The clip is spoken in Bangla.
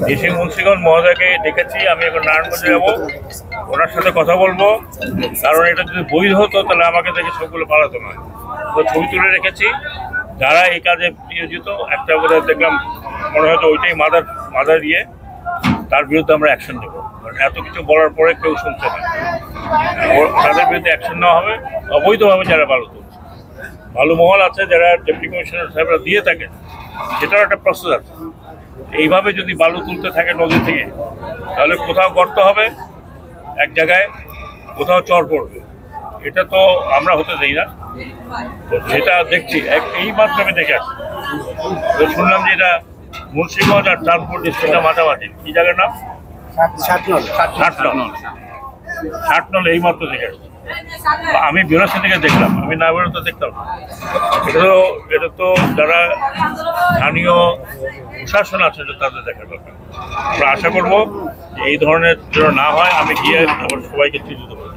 ডিসি মুন্সিগঞ্জ মহোদয়কে ডেকেছি, আমি এখন নারায়ণগঞ্জে যাবো, ওনার সাথে কথা বলবো। কারণ এটা যদি বৈধ হতো তাহলে আমাকে দেখে সবগুলো পালাতো না। তো ছবি তুলে রেখেছি, যারা এই কাজে নিয়োজিত, একটা বোধ দেখলাম মনে হয়তো ওইটাই মাদার ইয়ে, তার বিরুদ্ধে আমরা অ্যাকশন নেব। এত কিছু বলার পরে কেউ শুনছে না, তাদের বিরুদ্ধে অ্যাকশন নেওয়া হবে। অবৈধভাবে যারা বালু তুলছে, বালু মহল আছে যারা ডেপুটি কমিশনার সাহেবরা দিয়ে থাকেন, সেটারও একটা প্রসেস আছে। এইভাবে যদি বালু তুলতে থাকে নদী থেকে, তাহলে কোথাও গর্ত হবে এক জায়গায়, কোথাও চর পড়বে, এটা তো আমরা হতে দেই না। তো সেটা দেখছি, এই মাধ্যমে দেখে আসছি। তো শুনলাম যে এটা মুন্সিগঞ্জ আর চাঁদপুর ডিস্ট্রিক্টটা মাঝামাঝি, কি জায়গার নাম? ষাটনল এই মাত্র দেখে আসছি। আমি বেরোসি থেকে দেখলাম, আমি না বেরোতে দেখতাম না। এটা তো যারা স্থানীয় প্রশাসন আছে তাদের দেখা দরকার। আমরা আশা করবো যে এই ধরনের যেন না হয়। আমি গিয়ে আবার সবাইকে চিন্তিত করবো।